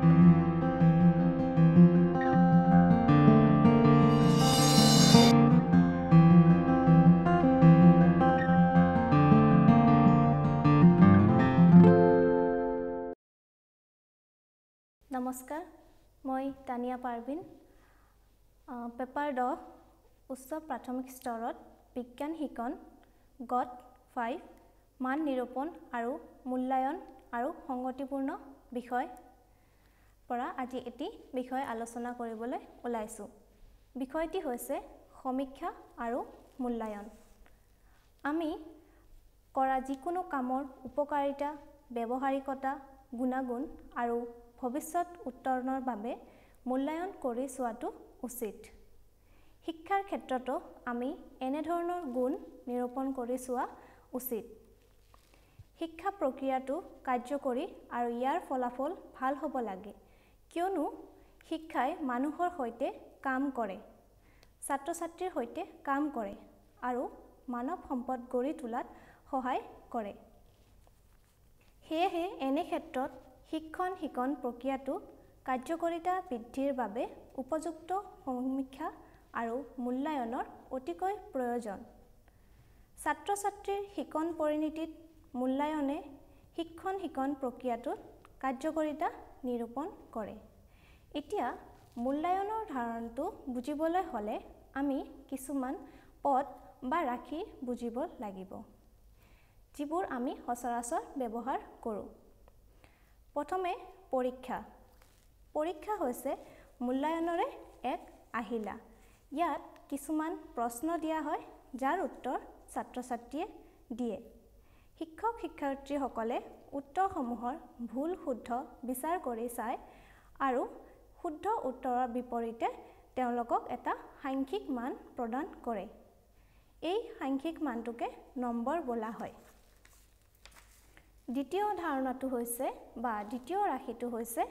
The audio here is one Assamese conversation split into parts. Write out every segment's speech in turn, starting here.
নমস্কাৰ মই তানিয়া পাৰভিন পেপাৰ 10 উচ্চ প্ৰাথমিক স্তৰত বিজ্ঞান শিকন গট 5 মান নিৰূপণ আৰু মূল্যায়ন আৰু সংগতিপূৰ্ণ বিষয় পৰা আজি এটি বিষয় আলোচনা কৰিবলৈ ওলাইছো বিষয়টি হৈছে সমীক্ষা আৰু মূল্যায়ন আমি কৰা যিকোনো কামৰ উপকাৰিতা ব্যৱহাৰিকতা গুণাগুণ আৰু ভৱিষ্যত উত্তৰণৰ বাবে মূল্যায়ন কৰি চোৱাটো উচিত শিক্ষাৰ ক্ষেত্ৰতো আমি এনে ধৰণৰ গুণ নিৰূপণ কৰি চোৱা উচিত শিক্ষা প্ৰক্ৰিয়াটো কাৰ্যকৰী আৰু ইয়াৰ ফলাফল ভাল হ'ব লাগে কিয়নো শিক্ষাই মানুহৰ সৈতে কাম কৰে ছাত্ৰ-ছাত্ৰীৰ সৈতে কাম কৰে আৰু মানৱ সম্পদ গঢ়ি তোলাত সহায় কৰে সেয়েহে এনে ক্ষেত্ৰত শিক্ষণ প্ৰক্ৰিয়াটো কাৰ্যকৰীতা বৃদ্ধিৰ বাবে উপযুক্ত সমীক্ষা আৰু মূল্যায়নৰ অতিকৈ প্ৰয়োজন ছাত্ৰ-ছাত্ৰীৰ শিক্ষণ পৰিণতিত মূল্যায়নে শিক্ষণ প্ৰক্ৰিয়াটোত কাৰ্যকৰীতা নিৰূপণ কৰে এতিয়া মূল্যায়নৰ ধাৰণাটো বুজিবলৈ হ'লে আমি কিছুমান পদ বা ৰাশি বুজিব লাগিব যিবোৰ আমি সচৰাচৰ ব্যৱহাৰ কৰোঁ প্ৰথমে পৰীক্ষা হৈছে মূল্যায়নৰে এক আহিলা ইয়াত কিছুমান প্ৰশ্ন দিয়া হয় যাৰ উত্তৰ ছাত্ৰ-ছাত্ৰীয়ে দিয়ে শিক্ষক-শিক্ষাৰ্থীসকলে উত্তৰসমূহৰ ভুল শুদ্ধ বিচাৰ কৰি চায় আৰু শুদ্ধ উত্তৰৰ বিপৰীতে তেওঁলোকক এটা সাংখ্যিক মান প্ৰদান কৰে এই সাংখ্যিক মানটোকে নম্বৰ বোলা হয় দ্বিতীয় ধাৰণাটো হৈছে বা দ্বিতীয় ৰাশিটো হৈছে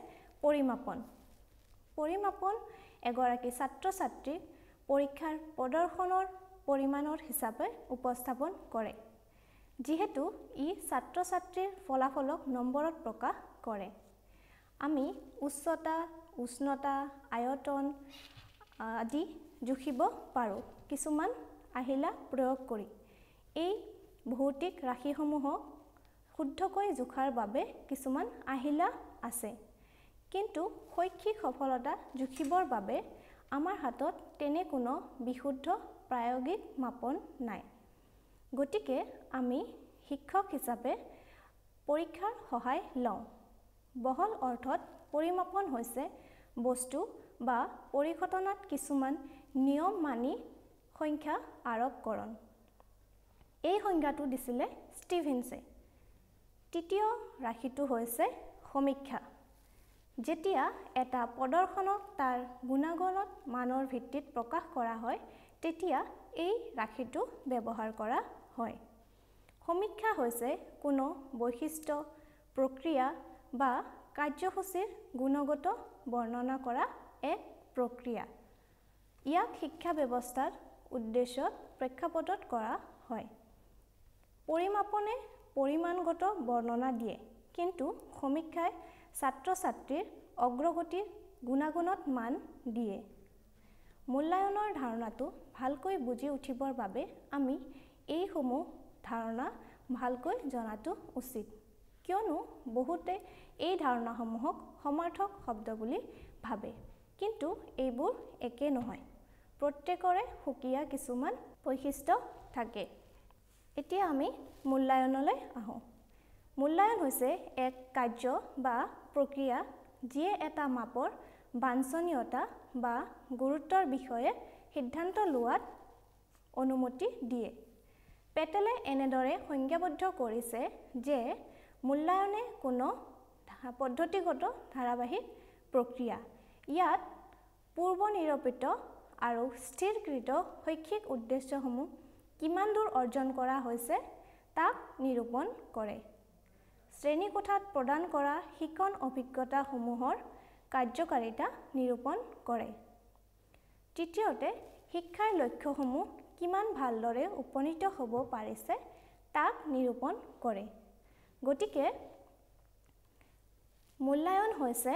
পৰিমাপন এগৰাকী ছাত্ৰ-ছাত্ৰীক পৰীক্ষাৰ প্ৰদৰ্শনৰ পৰিমাণৰ হিচাপে উপস্থাপন কৰে যিহেতু ই ছাত্ৰ-ছাত্ৰীৰ ফলাফলক নম্বৰত প্ৰকাশ কৰে আমি উচ্চতা উষ্ণতা আয়তন আদি জুখিব পাৰোঁ কিছুমান আহিলা প্ৰয়োগ কৰি এই ভৌতিক ৰাশিসমূহক শুদ্ধকৈ জোখাৰ বাবে কিছুমান আহিলা আছে কিন্তু শৈক্ষিক সফলতা জুখিবৰ বাবে আমাৰ হাতত তেনে কোনো বিশুদ্ধ প্ৰায়োগিক মাপন নাই গতিকে আমি শিক্ষক হিচাপে পৰীক্ষাৰ সহায় লওঁ বহল অৰ্থত পৰিমাপন হৈছে বস্তু বা পৰিঘটনাত কিছুমান নিয়ম মানি সংখ্যা আৰোপকৰণ এই সংজ্ঞাটো দিছিলে ষ্টিভেনছে তৃতীয় ৰাশিটো হৈছে সমীক্ষা যেতিয়া এটা প্ৰদৰ্শনক তাৰ গুণাগুণত মানৰ ভিত্তিত প্ৰকাশ কৰা হয় তেতিয়া এই ৰাশিটো ব্যৱহাৰ কৰা হয় সমীক্ষা হৈছে কোনো বৈশিষ্ট্য প্ৰক্ৰিয়া বা কাৰ্যসূচীৰ গুণগত বৰ্ণনা কৰা এক প্ৰক্ৰিয়া ইয়াক শিক্ষা ব্যৱস্থাৰ উদ্দেশ্যত প্ৰেক্ষাপটত কৰা হয় পৰিমাপনে পৰিমাণগত বৰ্ণনা দিয়ে কিন্তু সমীক্ষাই ছাত্ৰ-ছাত্ৰীৰ অগ্ৰগতিৰ গুণাগুণত মান দিয়ে মূল্যায়নৰ ধাৰণাটো ভালকৈ বুজি উঠিবৰ বাবে আমি এইসমূহ ধাৰণা ভালকৈ জনাটো উচিত কিয়নো বহুতে এই ধাৰণাসমূহক সমাৰ্থক শব্দ বুলি ভাবে কিন্তু এইবোৰ একে নহয় প্ৰত্যেকৰে সুকীয়া কিছুমান বৈশিষ্ট্য থাকে এতিয়া আমি মূল্যায়নলৈ আহোঁ মূল্যায়ন হৈছে এক কাৰ্য বা প্ৰক্ৰিয়া যিয়ে এটা মাপৰ বাঞ্ছনীয়তা বা গুৰুত্বৰ বিষয়ে সিদ্ধান্ত লোৱাত অনুমতি দিয়ে পেটেলে এনেদৰে সংজ্ঞাবদ্ধ কৰিছে যে মূল্যায়নে কোনো পদ্ধতিগত ধাৰাবাহিক প্ৰক্ৰিয়া ইয়াত পূৰ্বনিৰূপিত আৰু স্থিৰকৃত শৈক্ষিক উদ্দেশ্যসমূহ কিমান দূৰ অৰ্জন কৰা হৈছে তাক নিৰূপণ কৰে শ্ৰেণীকোঠাত প্ৰদান কৰা শিক্ষণ অভিজ্ঞতাসমূহৰ কাৰ্যকাৰিতা নিৰূপণ কৰে তৃতীয়তে শিক্ষাৰ লক্ষ্যসমূহ কিমান ভালদৰে উপনীত হ'ব পাৰিছে তাক নিৰূপণ কৰে গতিকে মূল্যায়ন হৈছে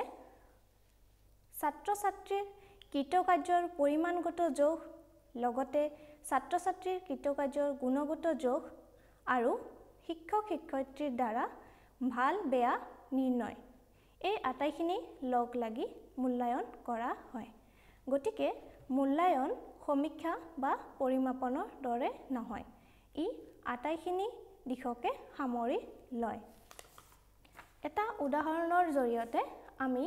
ছাত্ৰ ছাত্ৰীৰ কৃতকাৰ্যৰ পৰিমাণগত যোগ লগতে ছাত্ৰ ছাত্ৰীৰ কৃতকাৰ্যৰ গুণগত যোগ আৰু শিক্ষক শিক্ষয়িত্ৰীৰ দ্বাৰা ভাল বেয়া নিৰ্ণয় এই আটাইখিনি লগ লাগি মূল্যায়ন কৰা হয়। গতিকে মূল্যায়ন সমীক্ষা বা পৰিমাপনৰ দৰে নহয়, ই আটাইখিনি দিশকে সামৰি লয়। এটা উদাহৰণৰ জৰিয়তে আমি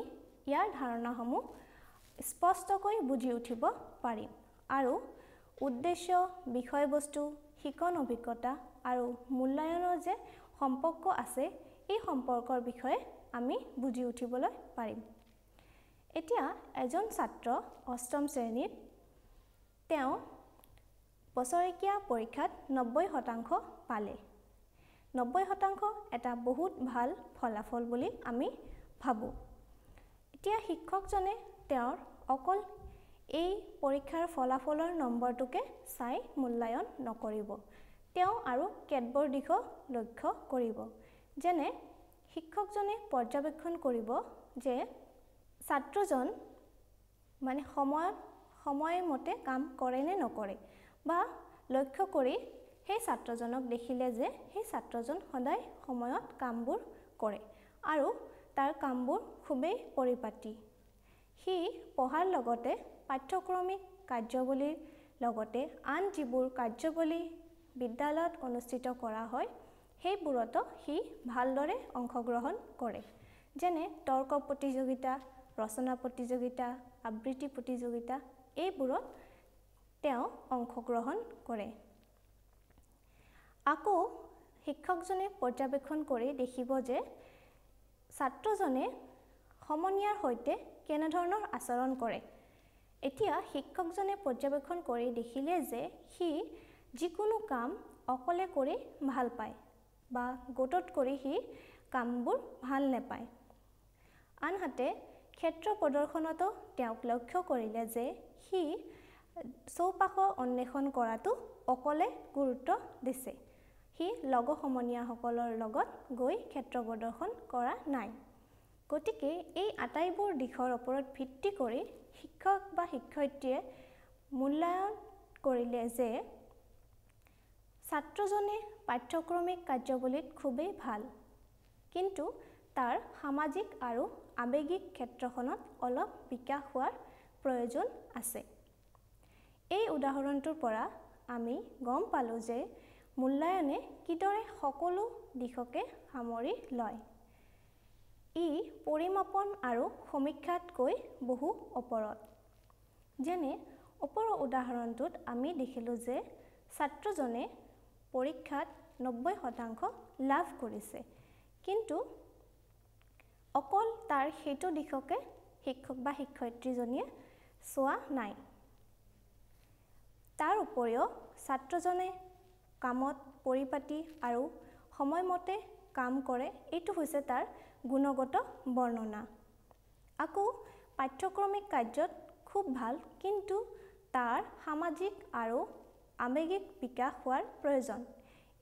ইয়াৰ ধাৰণাসমূহ স্পষ্টকৈ বুজি উঠিব পাৰিম আৰু উদ্দেশ্য, বিষয়বস্তু, শিকন অভিজ্ঞতা আৰু মূল্যায়নৰ যে সম্পৰ্ক আছে এই সম্পৰ্কৰ বিষয়ে আমি বুজি উঠিবলৈ পাৰিম। এতিয়া এজন ছাত্ৰ অষ্টম শ্ৰেণীত তেওঁ বছৰেকীয়া পৰীক্ষাত 90% পালে। 90% এটা বহুত ভাল ফলাফল বুলি আমি ভাবোঁ। এতিয়া শিক্ষকজনে তেওঁৰ অকল এই পৰীক্ষাৰ ফলাফলৰ নম্বৰটোকে চাই মূল্যায়ন নকৰিব। তেওঁ আৰু কেতবোৰ দিশক লক্ষ্য কৰিব। যেনে শিক্ষকজনে পৰ্যবেক্ষণ কৰিব যে ছাত্ৰজন মানে সময়মতে কাম কৰে নে নকৰে, বা লক্ষ্য কৰি সেই ছাত্ৰজনক দেখিলে যে সেই ছাত্ৰজন সদায় সময়ত কামবোৰ কৰে আৰু তাৰ কামবোৰ খুবেই পৰিপাটি। সি পঢ়াৰ লগতে পাঠ্যক্ৰমিক কাৰ্যাৱলীৰ লগতে আন যিবোৰ কাৰ্যাৱলী বিদ্যালয়ত অনুষ্ঠিত কৰা হয় সেইবোৰতো সি ভালদৰে অংশগ্ৰহণ কৰে। যেনে তৰ্ক প্ৰতিযোগিতা, ৰচনা প্ৰতিযোগিতা, আবৃত্তি প্ৰতিযোগিতা এইবোৰত তেওঁ অংশগ্ৰহণ কৰে। আকৌ শিক্ষকজনে পৰ্যবেক্ষণ কৰি দেখিব যে ছাত্ৰজনে সমনীয়াৰ সৈতে কেনেধৰণৰ আচৰণ কৰে। এতিয়া শিক্ষকজনে পৰ্যবেক্ষণ কৰি দেখিলে যে সি যিকোনো কাম অকলে কৰি ভাল পায় বা গোটত কৰি সি কামবোৰ ভাল নাপায়। আনহাতে ক্ষেত্ৰ প্ৰদৰ্শনতো তেওঁক লক্ষ্য কৰিলে যে সি চৌপাশৰ অন্বেষণ কৰাটো অকলে গুৰুত্ব দিছে। সি লগ সমনীয়াসকলৰ লগত গৈ ক্ষেত্ৰ প্ৰদৰ্শন কৰা নাই। গতিকে এই আটাইবোৰ দিশৰ ওপৰত ভিত্তি কৰি শিক্ষক বা শিক্ষয়িত্ৰীয়ে মূল্যায়ন কৰিলে যে ছাত্ৰজনে পাঠ্যক্ৰমিক কাৰ্যাৱলীত খুবেই ভাল, কিন্তু তাৰ সামাজিক আৰু আৱেগিক ক্ষেত্ৰখনত অলপ বিকাশ হোৱাৰ প্ৰয়োজন আছে। এই উদাহৰণটোৰ পৰা আমি গম পালোঁ যে মূল্যায়নে কিদৰে সকলো দিশকে সামৰি লয়। ই পৰিমাপন আৰু সমীক্ষাতকৈ বহু ওপৰত। যেনে ওপৰৰ উদাহৰণটোত আমি দেখিলোঁ যে ছাত্ৰজনে পৰীক্ষাত 90% লাভ কৰিছে, কিন্তু অকল তাৰ সেইটো দিশকে শিক্ষক বা শিক্ষয়িত্ৰীজনীয়ে চোৱা নাই। তাৰ উপৰিও ছাত্ৰজনে কামত পৰিপাটি আৰু সময়মতে কাম কৰে, এইটো হৈছে তাৰ গুণগত বৰ্ণনা। আকৌ পাঠ্যক্ৰমিক কাৰ্যত খুব ভাল, কিন্তু তাৰ সামাজিক আৰু আৱেগিক বিকাশ হোৱাৰ প্ৰয়োজন,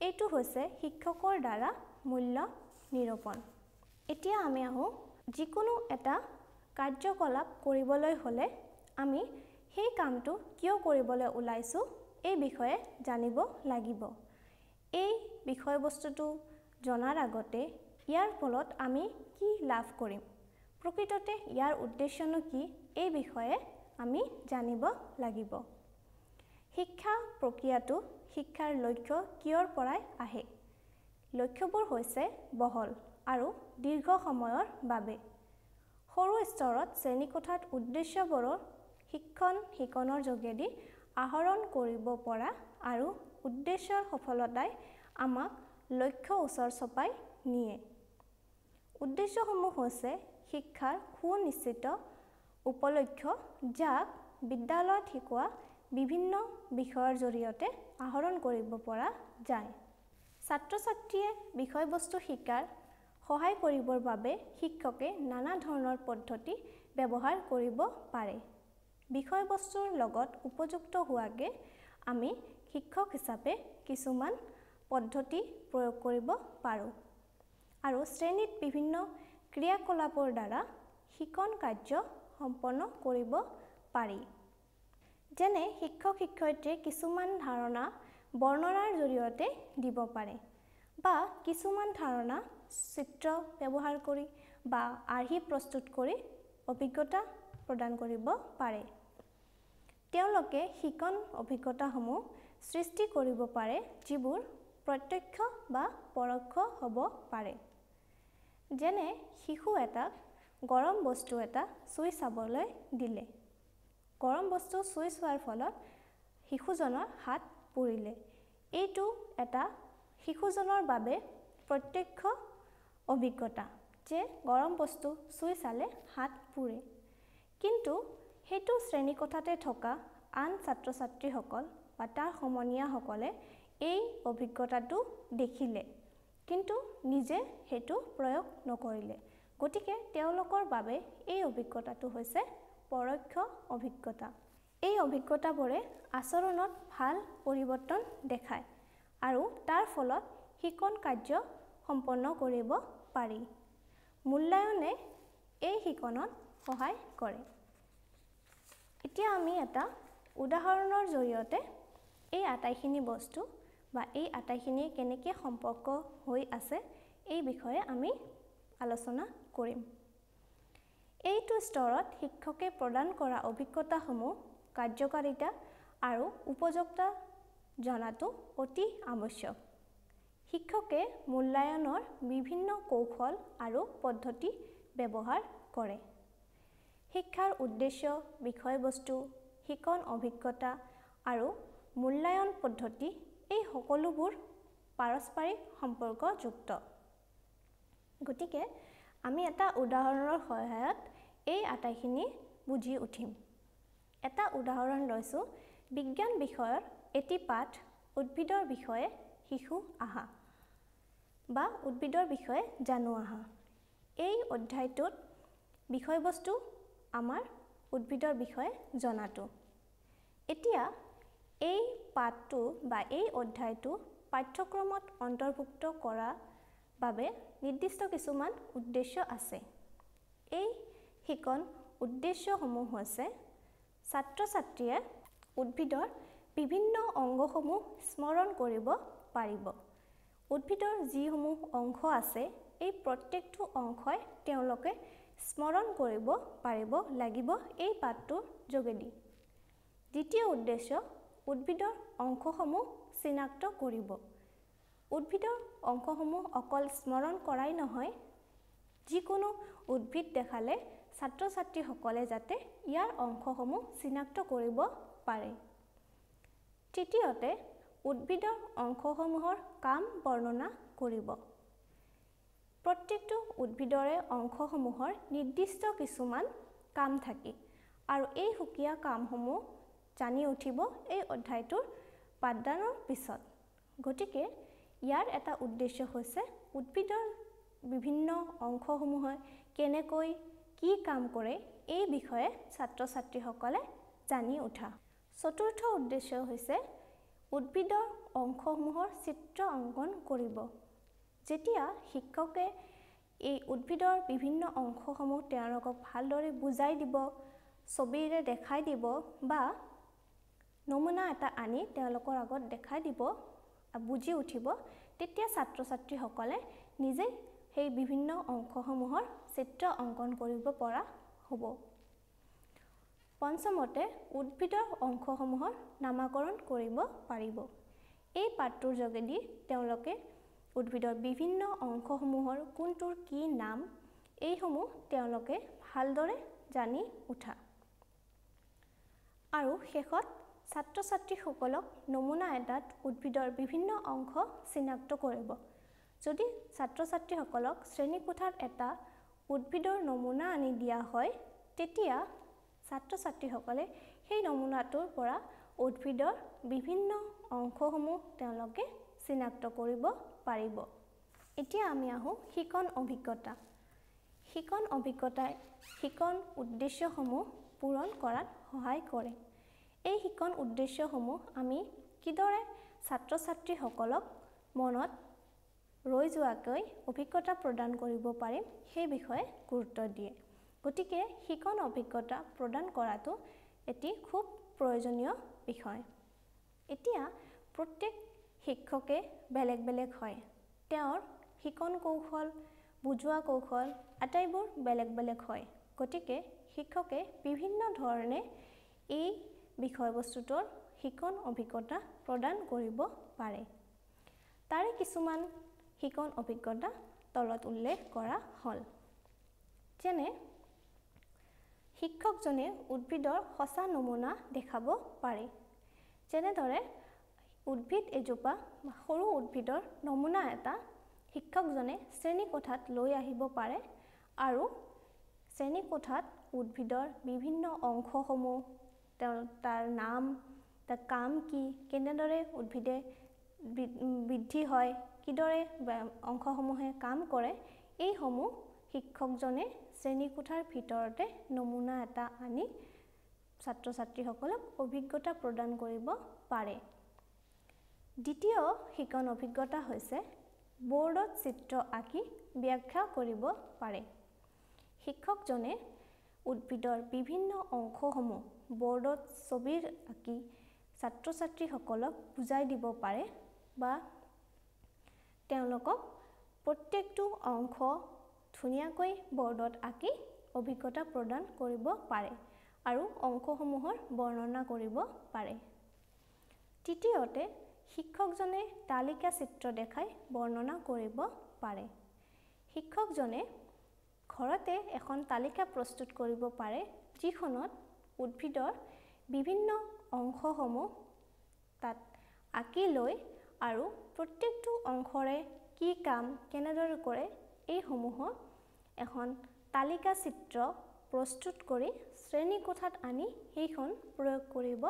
এইটো হৈছে শিক্ষকৰ দ্বাৰা মূল্য নিৰূপণ। এতিয়া আমি আহোঁ যিকোনো এটা কাৰ্যকলাপ কৰিবলৈ হ'লে আমি সেই কামটো কিয় কৰিবলৈ ওলাইছোঁ এই বিষয়ে জানিব লাগিব। এই বিষয়বস্তুটো জনাৰ আগতে ইয়াৰ ফলত আমি কি লাভ কৰিম, প্ৰকৃততে ইয়াৰ উদ্দেশ্যনো কি এই বিষয়ে আমি জানিব লাগিব। শিক্ষা প্ৰক্ৰিয়াটো শিক্ষাৰ লক্ষ্য কিয়ৰ পৰাই আহে। লক্ষ্যবোৰ হৈছে বহল আৰু দীৰ্ঘ সময়ৰ বাবে। সৰু স্তৰত শ্ৰেণীকোঠাত উদ্দেশ্যবোৰৰ শিকনৰ যোগেদি আহৰণ কৰিব পৰা আৰু উদ্দেশ্যৰ সফলতাই আমাক লক্ষ্য ওচৰ চপাই নিয়ে। উদ্দেশ্যসমূহ হৈছে শিক্ষাৰ সুনিশ্চিত উপলক্ষ্য, যাক বিদ্যালয়ত শিকোৱা বিভিন্ন বিষয়ৰ জৰিয়তে আহৰণ কৰিব পৰা যায়। ছাত্ৰ ছাত্ৰীয়ে বিষয়বস্তু শিকাৰ সহায় কৰিবৰ বাবে শিক্ষকে নানা ধৰণৰ পদ্ধতি ব্যৱহাৰ কৰিব পাৰে। বিষয়বস্তুৰ লগত উপযুক্ত হোৱাকৈ আমি শিক্ষক হিচাপে কিছুমান পদ্ধতি প্ৰয়োগ কৰিব পাৰোঁ আৰু শ্ৰেণীত বিভিন্ন ক্ৰিয়াকলাপৰ দ্বাৰা শিকন কাৰ্য সম্পন্ন কৰিব পাৰি। যেনে শিক্ষক শিক্ষয়িত্ৰীয়ে কিছুমান ধাৰণা বৰ্ণনাৰ জৰিয়তে দিব পাৰে বা কিছুমান ধাৰণা চিত্ৰ ব্যৱহাৰ কৰি বা আৰ্হি প্ৰস্তুত কৰি অভিজ্ঞতা প্ৰদান কৰিব পাৰে। তেওঁলোকে শিকন অভিজ্ঞতাসমূহ সৃষ্টি কৰিব পাৰে যিবোৰ প্ৰত্যক্ষ বা পৰোক্ষ হ'ব পাৰে। যেনে শিশু এটাক গৰম বস্তু এটা চুই চাবলৈ দিলে। গৰম বস্তু চুই চোৱাৰ ফলত শিশুজনৰ হাত পুৰিলে। এইটো এটা শিশুজনৰ বাবে প্ৰত্যক্ষ অভিজ্ঞতা যে গৰম বস্তু চুই চালে হাত পুৰে। কিন্তু সেইটো শ্ৰেণীকোঠাতে থকা আন ছাত্ৰ ছাত্ৰীসকল বা তাৰ সমনীয়াসকলে এই অভিজ্ঞতাটো দেখিলে কিন্তু নিজে সেইটো প্ৰয়োগ নকৰিলে। গতিকে তেওঁলোকৰ বাবে এই অভিজ্ঞতাটো হৈছে পৰোক্ষ অভিজ্ঞতা। এই অভিজ্ঞতাবোৰে আচৰণত ভাল পৰিৱৰ্তন দেখায় আৰু তাৰ ফলত শিকন কাৰ্য সম্পন্ন কৰিব পাৰি। মূল্যায়নে এই শিকনত সহায় কৰে। এতিয়া আমি এটা উদাহৰণৰ জৰিয়তে এই আটাইখিনি বস্তু বা এই আটাইখিনি কেনেকৈ সম্পৰ্ক হৈ আছে এই বিষয়ে আমি আলোচনা কৰিম। এইটো স্তৰত শিক্ষকে প্ৰদান কৰা অভিজ্ঞতাসমূহ কাৰ্যকাৰিতা আৰু উপযুক্ততা জনাটো অতি আৱশ্যক। শিক্ষকে মূল্যায়নৰ বিভিন্ন কৌশল আৰু পদ্ধতি ব্যৱহাৰ কৰে। শিক্ষাৰ উদ্দেশ্য, বিষয়বস্তু, শিকন অভিজ্ঞতা আৰু মূল্যায়ন পদ্ধতি এই সকলোবোৰ পাৰস্পৰিক সম্পৰ্কযুক্ত। গতিকে আমি এটা উদাহৰণৰ সহায়ত এই আটাইখিনি বুজি উঠিম। এটা উদাহৰণ লৈছোঁ, বিজ্ঞান বিষয়ৰ এটি পাঠ উদ্ভিদৰ বিষয়ে শিশু আহা বা উদ্ভিদৰ বিষয়ে জানো আহা। এই অধ্যায়টোত বিষয়বস্তু আমাৰ উদ্ভিদৰ বিষয়ে জনাটো। এতিয়া এই পাঠটো বা এই অধ্যায়টো পাঠ্যক্ৰমত অন্তৰ্ভুক্ত কৰাৰ বাবে নিৰ্দিষ্ট কিছুমান উদ্দেশ্য আছে। এই শিকন উদ্দেশ্যসমূহ হৈছে ছাত্ৰ ছাত্ৰীয়ে উদ্ভিদৰ বিভিন্ন অংগসমূহ স্মৰণ কৰিব পাৰিব। উদ্ভিদৰ যিসমূহ অংশ আছে এই প্ৰত্যেকটো অংশই তেওঁলোকে স্মৰণ কৰিব পাৰিব লাগিব এই পাঠটোৰ যোগেদি। দ্বিতীয় উদ্দেশ্য, উদ্ভিদৰ অংশসমূহ চিনাক্ত কৰিব। উদ্ভিদৰ অংশসমূহ অকল স্মৰণ কৰাই নহয়, যিকোনো উদ্ভিদ দেখালে ছাত্ৰ ছাত্ৰীসকলে যাতে ইয়াৰ অংশসমূহ চিনাক্ত কৰিব পাৰে। তৃতীয়তে, উদ্ভিদৰ অংশসমূহৰ কাম বৰ্ণনা কৰিব। প্ৰত্যেকটো উদ্ভিদৰে অংশসমূহৰ নিৰ্দিষ্ট কিছুমান কাম থাকে আৰু এই সুকীয়া কামসমূহ জানি উঠিব এই অধ্যায়টোৰ পাঠদানৰ পিছত। গতিকে ইয়াৰ এটা উদ্দেশ্য হৈছে উদ্ভিদৰ বিভিন্ন অংশসমূহে কেনেকৈ কি কাম কৰে এই বিষয়ে ছাত্ৰ ছাত্ৰীসকলে জানি উঠা। চতুৰ্থ উদ্দেশ্য হৈছে উদ্ভিদৰ অংশসমূহৰ চিত্ৰ অংকন কৰিব। যেতিয়া শিক্ষকে এই উদ্ভিদৰ বিভিন্ন অংশসমূহ তেওঁলোকক ভালদৰে বুজাই দিব, ছবিৰে দেখাই দিব বা নমুনা এটা আনি তেওঁলোকৰ আগত দেখাই দিব, বুজি উঠিব, তেতিয়া ছাত্ৰ ছাত্ৰীসকলে নিজে সেই বিভিন্ন অংশসমূহৰ চিত্ৰ অংকন কৰিব পৰা হ'ব। পঞ্চমতে, উদ্ভিদৰ অংশসমূহৰ নামাকৰণ কৰিব পাৰিব। এই পাঠটোৰ যোগেদি তেওঁলোকে উদ্ভিদৰ বিভিন্ন অংশসমূহৰ কোনটোৰ কি নাম এইসমূহ তেওঁলোকে ভালদৰে জানি উঠা। আৰু শেষত ছাত্ৰ ছাত্ৰীসকলক নমুনা এটাত উদ্ভিদৰ বিভিন্ন অংশ চিনাক্ত কৰিব। যদি ছাত্ৰ ছাত্ৰীসকলক শ্ৰেণীকোঠাত এটা উদ্ভিদৰ নমুনা আনি দিয়া হয়, তেতিয়া ছাত্ৰ ছাত্ৰীসকলে সেই নমুনাটোৰ পৰা উদ্ভিদৰ বিভিন্ন অংশসমূহ তেওঁলোকে চিনাক্ত কৰিব পাৰিব। এতিয়া আমি আহোঁ শিকন অভিজ্ঞতা। শিকন অভিজ্ঞতাই শিকন উদ্দেশ্যসমূহ পূৰণ কৰাত সহায় কৰে। এই শিকন উদ্দেশ্যসমূহ আমি কিদৰে ছাত্ৰ ছাত্ৰীসকলক মনত ৰৈ যোৱাকৈ অভিজ্ঞতা প্ৰদান কৰিব পাৰিম সেই বিষয়ে গুৰুত্ব দিয়ে। গতিকে শিকন অভিজ্ঞতা প্ৰদান কৰাটো এটি খুব প্ৰয়োজনীয় বিষয়। এতিয়া প্ৰত্যেক শিক্ষকে বেলেগ বেলেগ হয়। তেওঁৰ শিকন কৌশল, বুজোৱা কৌশল আটাইবোৰ বেলেগ বেলেগ হয়। গতিকে শিক্ষকে বিভিন্ন ধৰণে এই বিষয়বস্তুটোৰ শিকন অভিজ্ঞতা প্ৰদান কৰিব পাৰে। তাৰে কিছুমান শিকন অভিজ্ঞতা তলত উল্লেখ কৰা হ'ল। যেনে শিক্ষকজনে উদ্ভিদৰ সঁচা নমুনা দেখাব পাৰে। যেনেদৰে উদ্ভিদ এজোপা সৰু উদ্ভিদৰ নমুনা এটা শিক্ষকজনে শ্ৰেণীকোঠাত লৈ আহিব পাৰে আৰু শ্ৰেণীকোঠাত উদ্ভিদৰ বিভিন্ন অংশসমূহ, তাৰ নাম, তাৰ কাম কি, কেনেদৰে উদ্ভিদে বৃদ্ধি হয়, কিদৰে অংশসমূহে কাম কৰে, এইসমূহ শিক্ষকজনে শ্ৰেণীকোঠাৰ ভিতৰতে নমুনা এটা আনি ছাত্ৰ ছাত্ৰীসকলক অভিজ্ঞতা প্ৰদান কৰিব পাৰে। দ্বিতীয় শিকন অভিজ্ঞতা হৈছে বৰ্ডত চিত্ৰ আঁকি ব্যাখ্যা কৰিব পাৰে। শিক্ষকজনে উদ্ভিদৰ বিভিন্ন অংশসমূহ বৰ্ডত ছবি আঁকি ছাত্ৰ ছাত্ৰীসকলক বুজাই দিব পাৰে বা তেওঁলোকক প্ৰত্যেকটো অংশ ধুনীয়াকৈ বৰ্ডত আঁকি অভিজ্ঞতা প্ৰদান কৰিব পাৰে আৰু অংশসমূহৰ বৰ্ণনা কৰিব পাৰে। তৃতীয়তে শিক্ষকজনে তালিকা চিত্ৰ দেখাই বৰ্ণনা কৰিব পাৰে। শিক্ষকজনে ঘৰতে এখন তালিকা প্ৰস্তুত কৰিব পাৰে, যিখনত উদ্ভিদৰ বিভিন্ন অংশসমূহ তাত আঁকি লৈ আৰু প্ৰত্যেকটো অংশৰে কি কাম কেনেদৰে কৰে এইসমূহৰ এখন তালিকা চিত্ৰ প্ৰস্তুত কৰি শ্ৰেণীকোঠাত আনি সেইখন প্ৰয়োগ কৰিব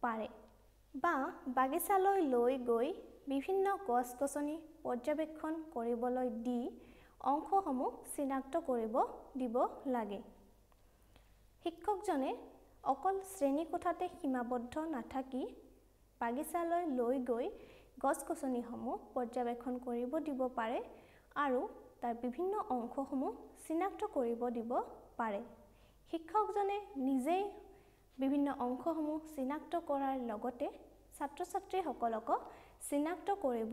পাৰে। বা বাগিচালৈ লৈ গৈ বিভিন্ন গছ-গছনি পৰ্যবেক্ষণ কৰিবলৈ দি অংশসমূহ চিনাক্ত কৰিব দিব লাগে। শিক্ষকজনে অকল শ্ৰেণীকোঠাতে সীমাবদ্ধ নাথাকি বাগিচালৈ লৈ গৈ গছ-গছনিসমূহ পৰ্যবেক্ষণ কৰিব দিব পাৰে আৰু তাৰ বিভিন্ন অংশসমূহ চিনাক্ত কৰিব দিব পাৰে। শিক্ষকজনে নিজেই বিভিন্ন অংশসমূহ চিনাক্ত কৰাৰ লগতে ছাত্ৰ ছাত্ৰীসকলকো চিনাক্ত কৰিব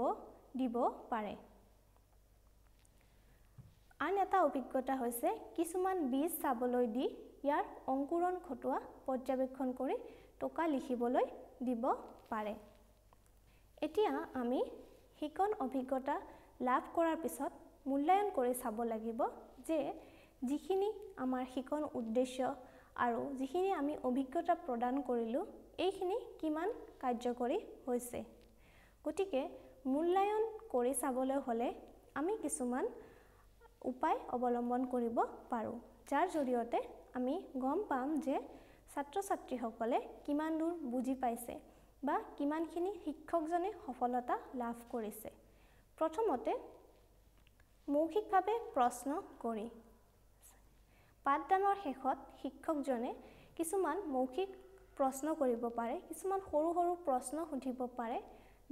দিব পাৰে। আন এটা অভিজ্ঞতা হৈছে কিছুমান বীজ চাবলৈ দি ইয়াৰ অংকুৰণ ঘটোৱা পৰ্যবেক্ষণ কৰি টকা লিখিবলৈ দিব পাৰে। এতিয়া আমি শিকন অভিজ্ঞতা লাভ কৰাৰ পিছত মূল্যায়ন কৰি চাব লাগিব যে যিখিনি আমাৰ শিকন উদ্দেশ্য আৰু যিখিনি আমি অভিজ্ঞতা প্ৰদান কৰিলোঁ এইখিনি কিমান কাৰ্যকৰী হৈছে। গতিকে মূল্যায়ন কৰি চাবলৈ হ'লে আমি কিছুমান উপায় অৱলম্বন কৰিব পাৰোঁ, যাৰ জৰিয়তে আমি গম পাম যে ছাত্ৰ ছাত্ৰীসকলে কিমান দূৰ বুজি পাইছে বা কিমানখিনি শিক্ষকজনে সফলতা লাভ কৰিছে। প্ৰথমতে মৌখিকভাৱে প্ৰশ্ন কৰি পাঠদানৰ শেষত শিক্ষকজনে কিছুমান মৌখিক প্ৰশ্ন কৰিব পাৰে, কিছুমান সৰু সৰু প্ৰশ্ন সুধিব পাৰে,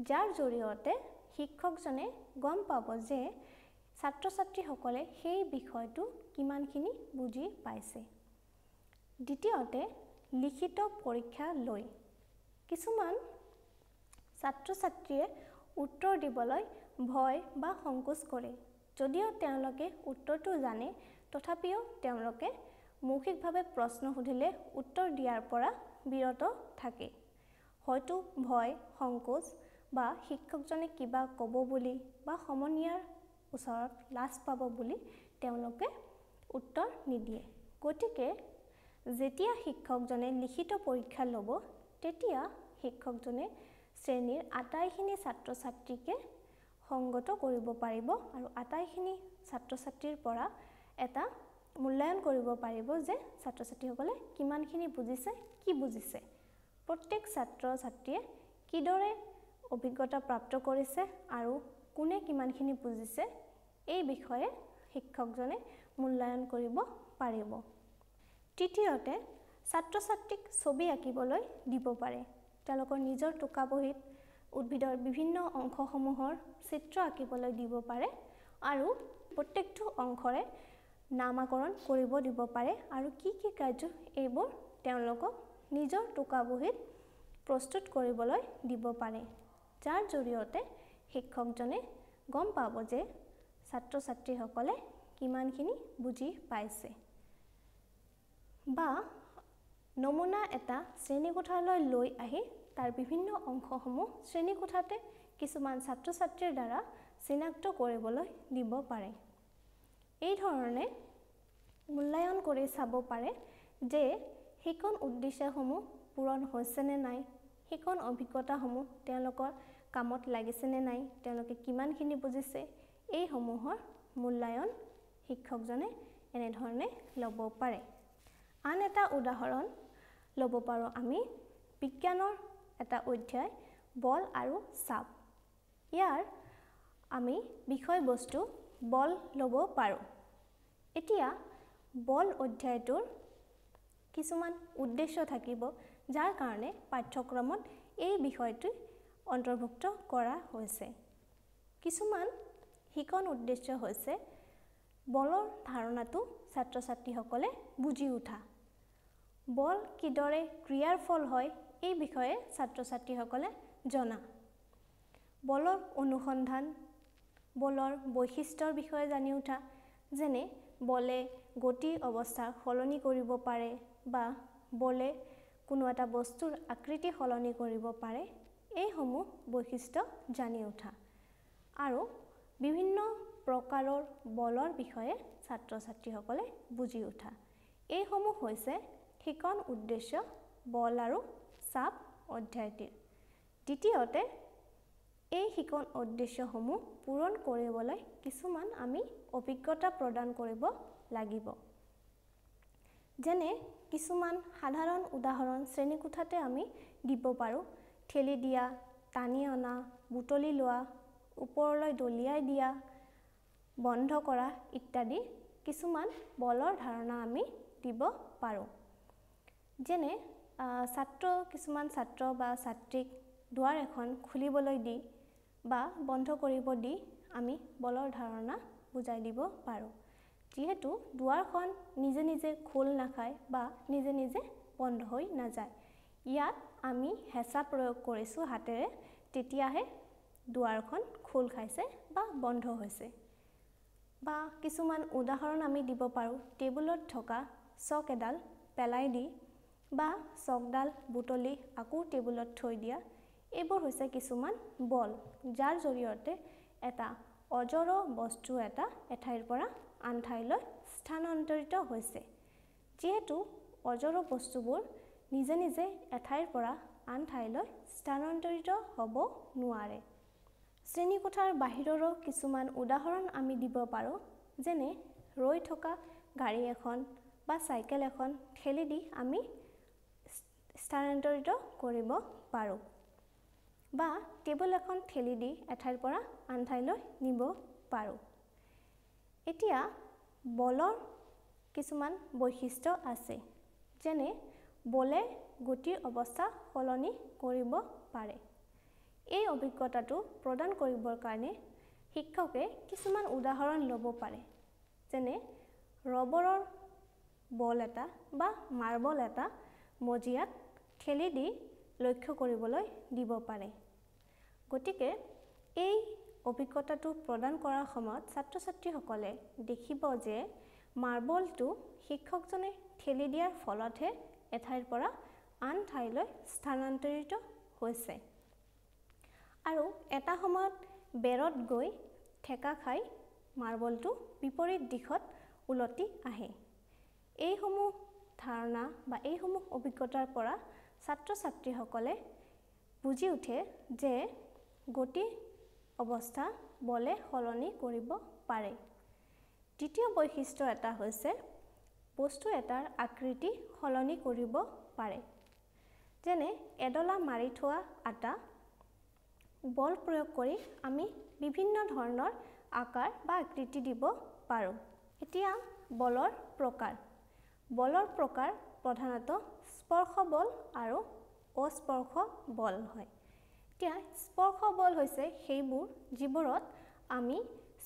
যাৰ জৰিয়তে শিক্ষকজনে গম পাব যে ছাত্ৰ ছাত্ৰীসকলে সেই বিষয়টো কিমানখিনি বুজি পাইছে। দ্বিতীয়তে লিখিত পৰীক্ষা লৈ কিছুমান ছাত্ৰ ছাত্ৰীয়ে উত্তৰ দিবলৈ ভয় বা সংকোচ কৰে। যদিও তেওঁলোকে উত্তৰটো জানে তথাপিও তেওঁলোকে মৌখিকভাৱে প্ৰশ্ন সুধিলে উত্তৰ দিয়াৰ পৰা বিৰত থাকে। হয়তো ভয়, সংকোচ বা শিক্ষকজনে কিবা ক'ব বুলি বা সমনীয়াৰ ওচৰত লাজ পাব বুলি তেওঁলোকে উত্তৰ নিদিয়ে। গতিকে যেতিয়া শিক্ষকজনে লিখিত পৰীক্ষা ল'ব তেতিয়া শিক্ষকজনে শ্ৰেণীৰ আটাইখিনি ছাত্ৰ ছাত্ৰীকে সংগত কৰিব পাৰিব আৰু আটাইখিনি ছাত্ৰ ছাত্ৰীৰ পৰা এটা মূল্যায়ন কৰিব পাৰিব যে ছাত্ৰ ছাত্ৰীসকলে কিমানখিনি বুজিছে, কি বুজিছে, প্ৰত্যেক ছাত্ৰ ছাত্ৰীয়ে কিদৰে অভিজ্ঞতা প্ৰাপ্ত কৰিছে আৰু কোনে কিমানখিনি বুজিছে এই বিষয়ে শিক্ষকজনে মূল্যায়ন কৰিব পাৰিব। তৃতীয়তে ছাত্ৰ ছাত্ৰীক ছবি আঁকিবলৈ দিব পাৰে। তেওঁলোকৰ নিজৰ টোকা বহীত উদ্ভিদৰ বিভিন্ন অংশসমূহৰ চিত্ৰ আঁকিবলৈ দিব পাৰে আৰু প্ৰত্যেকটো অংশৰে নামাকৰণ কৰিব দিব পাৰে আৰু কি কাৰ্য এইবোৰ তেওঁলোকক নিজৰ টোকা বহীত প্ৰস্তুত কৰিবলৈ দিব পাৰে, যাৰ জৰিয়তে শিক্ষকজনে গম পাব যে ছাত্ৰ ছাত্ৰীসকলে কিমানখিনি বুজি পাইছে। বা নমুনা এটা শ্ৰেণীকোঠালৈ লৈ আহি তাৰ বিভিন্ন অংশসমূহ শ্ৰেণীকোঠাতে কিছুমান ছাত্ৰ ছাত্ৰীৰ দ্বাৰা চিনাক্ত কৰিবলৈ দিব পাৰে। এই ধৰণে মূল্যায়ন কৰি চাব পাৰে যে শিকন উদ্দেশ্যসমূহ পূৰণ হৈছে নে নাই, শিকন অভিজ্ঞতাসমূহ তেওঁলোকৰ কামত লাগিছে নে নাই, তেওঁলোকে কিমানখিনি বুজিছে, এইসমূহৰ মূল্যায়ন শিক্ষকজনে এনেধৰণে ল'ব পাৰে। আন এটা উদাহৰণ ল'ব পাৰোঁ আমি বিজ্ঞানৰ এটা অধ্যায় বল আৰু চাপ। ইয়াৰ আমি বিষয়বস্তু বল ল'ব পাৰোঁ। এতিয়া বল অধ্যায়টোৰ কিছুমান উদ্দেশ্য থাকিব, যাৰ কাৰণে পাঠ্যক্ৰমত এই বিষয়টো অন্তৰ্ভুক্ত কৰা হৈছে। কিছুমান শিকন উদ্দেশ্য হৈছে বলৰ ধাৰণাটো ছাত্ৰ ছাত্ৰীসকলে বুজি উঠা, বল কিদৰে ক্ৰিয়াৰ ফল হয় এই বিষয়ে ছাত্ৰ ছাত্ৰীসকলে জনা, বলৰ অনুসন্ধান, বলৰ বৈশিষ্ট্যৰ বিষয়ে জানি উঠা, যেনে বলে গতি অৱস্থা সলনি কৰিব পাৰে বা বলে কোনো এটা বস্তুৰ আকৃতি সলনি কৰিব পাৰে, এইসমূহ বৈশিষ্ট্য জানি উঠা আৰু বিভিন্ন প্ৰকাৰৰ বলৰ বিষয়ে ছাত্ৰ ছাত্ৰীসকলে বুজি উঠা। এইসমূহ হৈছে শিকন উদ্দেশ্য বল আৰু চাপ অধ্যায়টিৰ। দ্বিতীয়তে এই শিকন উদ্দেশ্যসমূহ পূৰণ কৰিবলৈ কিছুমান আমি অভিজ্ঞতা প্ৰদান কৰিব লাগিব। যেনে কিছুমান সাধাৰণ উদাহৰণ শ্ৰেণীকোঠাতে আমি দিব পাৰোঁ। ঠেলি দিয়া, টানি অনা, বুটলি লোৱা, ওপৰলৈ দলিয়াই দিয়া, বন্ধ কৰা ইত্যাদি কিছুমান বলৰ ধাৰণা আমি দিব পাৰোঁ। যেনে কিছুমান ছাত্ৰ বা ছাত্ৰীক দুৱাৰ এখন খুলিবলৈ দি বা বন্ধ কৰিব দি আমি বলৰ ধাৰণা বুজাই দিব পাৰোঁ। যিহেতু দুৱাৰখন নিজে নিজে খোল নাখায় বা নিজে নিজে বন্ধ হৈ নাযায়, ইয়াত আমি হেঁচা প্ৰয়োগ কৰিছোঁ হাতেৰে, তেতিয়াহে দুৱাৰখন খোল খাইছে বা বন্ধ হৈছে। বা কিছুমান উদাহৰণ আমি দিব পাৰোঁ, টেবুলত থকা চক এডাল পেলাই দি বা চকডাল বুটলি আকৌ টেবুলত থৈ দিয়া, এইবোৰ হৈছে কিছুমান বল, যাৰ জৰিয়তে এটা অজৰ বস্তু এটা এঠাইৰ পৰা আন ঠাইলৈ স্থানান্তৰিত হৈছে। যিহেতু অজৰ বস্তুবোৰ নিজে নিজে এঠাইৰ পৰা আন ঠাইলৈ স্থানান্তৰিত হ'ব নোৱাৰে। শ্ৰেণীকোঠাৰ বাহিৰৰো কিছুমান উদাহৰণ আমি দিব পাৰোঁ। যেনে ৰৈ থকা গাড়ী এখন বা চাইকেল এখন ঠেলি দি আমি স্থানান্তৰিত কৰিব পাৰোঁ, বা টেবুল এখন ঠেলি দি এঠাইৰ পৰা আন ঠাইলৈ নিব পাৰোঁ। এতিয়া বলৰ কিছুমান বৈশিষ্ট্য আছে, যেনে বলে গতিৰ অৱস্থা সলনি কৰিব পাৰে। এই অভিজ্ঞতাটো প্ৰদান কৰিবৰ কাৰণে শিক্ষকে কিছুমান উদাহৰণ ল'ব পাৰে। যেনে ৰবৰৰ বল এটা বা মাৰ্বল এটা মজিয়াত ঠেলি দি লক্ষ্য কৰিবলৈ দিব পাৰে। গতিকে এই অভিজ্ঞতাটো প্ৰদান কৰাৰ সময়ত ছাত্ৰ ছাত্ৰীসকলে দেখিব যে মাৰ্বলটো শিক্ষকজনে ঠেলি দিয়াৰ ফলতহে এঠাইৰ পৰা আন ঠাইলৈ স্থানান্তৰিত হৈছে আৰু এটা সময়ত বেৰত গৈ ঠেকা খাই মাৰ্বলটো বিপৰীত দিশত উলটি আহে। এইসমূহ ধাৰণা বা এইসমূহ অভিজ্ঞতাৰ পৰা ছাত্ৰ ছাত্ৰীসকলে বুজি উঠে যে গতি অৱস্থা বলে সলনি কৰিব পাৰে। দ্বিতীয় বৈশিষ্ট্য এটা হৈছে বস্তু এটাৰ আকৃতি সলনি কৰিব পাৰে। যেনে এডলা মাৰি থোৱা আটা বল প্ৰয়োগ কৰি আমি বিভিন্ন ধৰণৰ আকাৰ বা আকৃতি দিব পাৰোঁ। এতিয়া বলৰ প্ৰকাৰ। বলৰ প্ৰকাৰ প্ৰধানতঃ স্পৰ্শ বল আৰু অস্পৰ্শ বল হয়। এতিয়া স্পৰ্শ বল হৈছে সেইবোৰ যিবোৰত আমি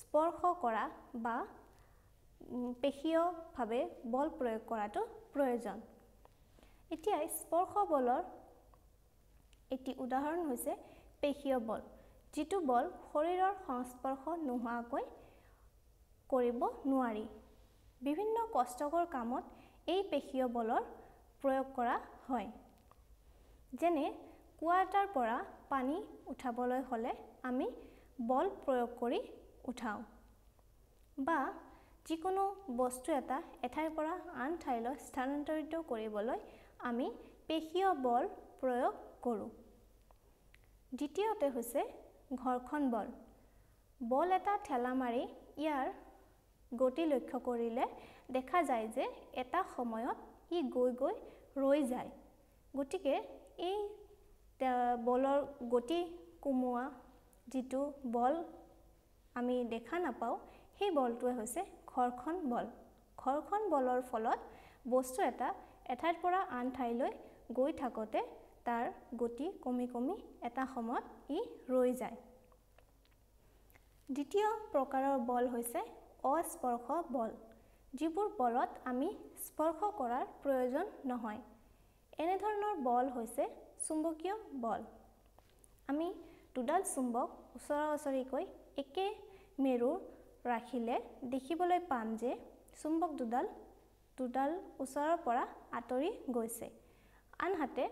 স্পৰ্শ কৰা বা পেশীয়ভাৱে বল প্ৰয়োগ কৰাটো প্ৰয়োজন। এতিয়া স্পৰ্শ বলৰ এটি উদাহৰণ হৈছে পেশীয় বল, যিটো বল শৰীৰৰ সংস্পৰ্শ নোহোৱাকৈ কৰিব নোৱাৰি। বিভিন্ন কষ্টকৰ কামত এই পেশীয় বলৰ প্ৰয়োগ কৰা হয়। যেনে কুঁৱা এটাৰ পৰা পানী উঠাবলৈ হ'লে আমি বল প্ৰয়োগ কৰি উঠাওঁ, বা যিকোনো বস্তু এটা এঠাইৰ পৰা আন ঠাইলৈ স্থানান্তৰিত কৰিবলৈ আমি পেশীয় বল প্ৰয়োগ কৰোঁ। দ্বিতীয়তে হৈছে ঘৰ্ষণ বল। বল এটা ঠেলা মাৰি ইয়াৰ গতি লক্ষ্য কৰিলে দেখা যায় যে এটা সময়ত ই গৈ গৈ ৰৈ যায়। গতিকে এই বলৰ গতি কমোৱা যিটো বল আমি দেখা নাপাওঁ, সেই বলটোৱে হৈছে ঘৰ্ষণ বল। ঘৰ্ষণ বলৰ ফলত বস্তু এটা এঠাইৰ পৰা আন ঠাইলৈ গৈ থাকোঁতে তাৰ গতি কমি কমি এটা সময়ত ই ৰৈ যায়। দ্বিতীয় প্ৰকাৰৰ বল হৈছে অস্পৰ্শ বল, যিবোৰ বলত আমি স্পৰ্শ কৰাৰ প্ৰয়োজন নহয়। এনেধৰণৰ বল হৈছে চুম্বকীয় বল। আমি দুডাল চুম্বক ওচৰা ওচৰিকৈ একে মেৰুৰ ৰাখিলে দেখিবলৈ পাম যে চুম্বক দুডাল ওচৰৰ পৰা আঁতৰি গৈছে। আনহাতে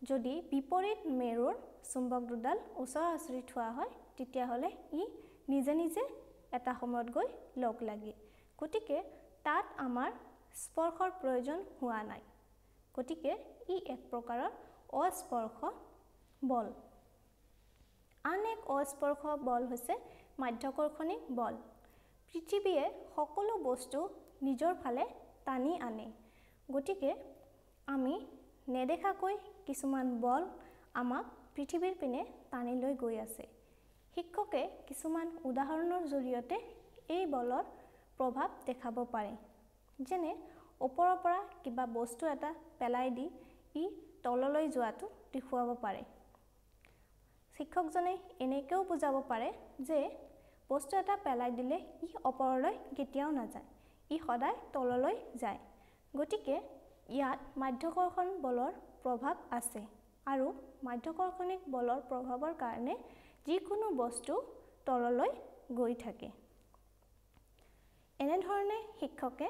যদি বিপৰীত মেৰুৰ চুম্বক দুডাল ওচৰা ওচৰি থোৱা হয়, তেতিয়াহ'লে ই নিজে নিজে এটা সময়ত গৈ লগ লাগে। গতিকে তাত আমাৰ স্পৰ্শৰ প্ৰয়োজন হোৱা নাই। গতিকে ই এক প্ৰকাৰৰ অস্পৰ্শ বল। আন এক অস্পৰ্শ বল হৈছে মাধ্যাকৰ্ষণিক বল। পৃথিৱীয়ে সকলো বস্তু নিজৰ ফালে টানি আনে। গতিকে আমি নেদেখাকৈ কিছুমান বল আমাক পৃথিৱীৰ পিনে টানি লৈ গৈ আছে। শিক্ষকে কিছুমান উদাহৰণৰ জৰিয়তে এই বলৰ প্ৰভাৱ দেখাব পাৰে। যেনে ওপৰৰ পৰা কিবা বস্তু এটা পেলাই দি ই তললৈ যোৱাটো দেখুৱাব পাৰে। শিক্ষকজনে এনেকৈও বুজাব পাৰে যে বস্তু এটা পেলাই দিলে ই ওপৰলৈ কেতিয়াও নাযায়, ই সদায় তললৈ যায়। গতিকে ইয়াত মাধ্যাকৰ্ষণ বলৰ প্ৰভাৱ আছে, আৰু মাধ্যাকৰ্ষণিক বলৰ প্ৰভাৱৰ কাৰণে যিকোনো বস্তু তললৈ গৈ থাকে। এনেধৰণে শিক্ষকে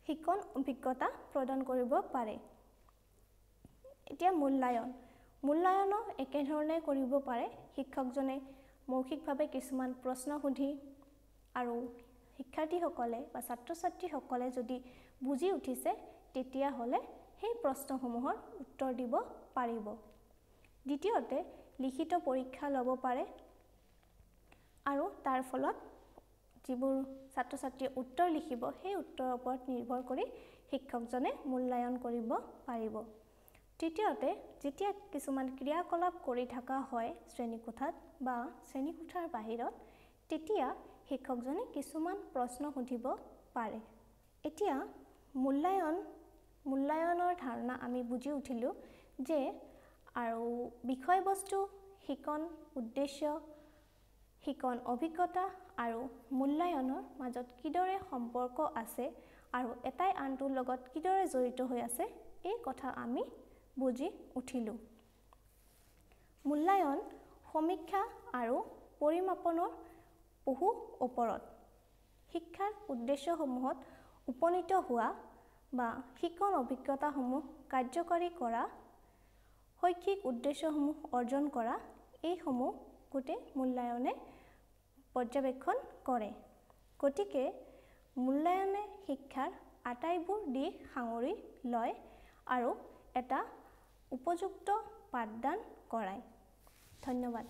শিকন অভিজ্ঞতা প্ৰদান কৰিব পাৰে। এতিয়া মূল্যায়নো একেধৰণে কৰিব পাৰে। শিক্ষকজনে মৌখিকভাৱে কিছুমান প্ৰশ্ন সুধি আৰু শিক্ষাৰ্থীসকলে বা ছাত্ৰ ছাত্ৰীসকলে যদি বুজি উঠিছে, তেতিয়াহ'লে সেই প্ৰশ্নসমূহৰ উত্তৰ দিব পাৰিব। দ্বিতীয়তে লিখিত পৰীক্ষা ল'ব পাৰে, আৰু তাৰ ফলত যিবোৰ ছাত্ৰ ছাত্ৰীয়ে উত্তৰ লিখিব, সেই উত্তৰৰ ওপৰত নিৰ্ভৰ কৰি শিক্ষকজনে মূল্যায়ন কৰিব পাৰিব। তৃতীয়তে যেতিয়া কিছুমান ক্ৰিয়াকলাপ কৰি থকা হয় শ্ৰেণীকোঠাত বা শ্ৰেণীকোঠাৰ বাহিৰত, তেতিয়া শিক্ষকজনে কিছুমান প্ৰশ্ন সুধিব পাৰে। এতিয়া মূল্যায়নৰ ধাৰণা আমি বুজি উঠিলোঁ যে আৰু বিষয়বস্তু, শিকন উদ্দেশ্য, শিকন অভিজ্ঞতা আৰু মূল্যায়নৰ মাজত কিদৰে সম্পৰ্ক আছে আৰু এটাই আনটোৰ লগত কিদৰে জড়িত হৈ আছে, এই কথা আমি বুজি উঠিলোঁ। মূল্যায়ন সমীক্ষা আৰু পৰিমাপনৰ বহু ওপৰত। শিক্ষাৰ উদ্দেশ্যসমূহত উপনীত হোৱা বা শিকন অভিজ্ঞতাসমূহ কাৰ্যকৰী কৰা, শৈক্ষিক উদ্দেশ্যসমূহ অৰ্জন কৰা, এইসমূহ গোটেই মূল্যায়নে পৰ্যবেক্ষণ কৰে। গতিকে মূল্যায়নে শিক্ষাৰ আটাইবোৰ দিশ সাঙুৰি লয় আৰু এটা উপযুক্ত পাঠদান কৰায়। ধন্যবাদ।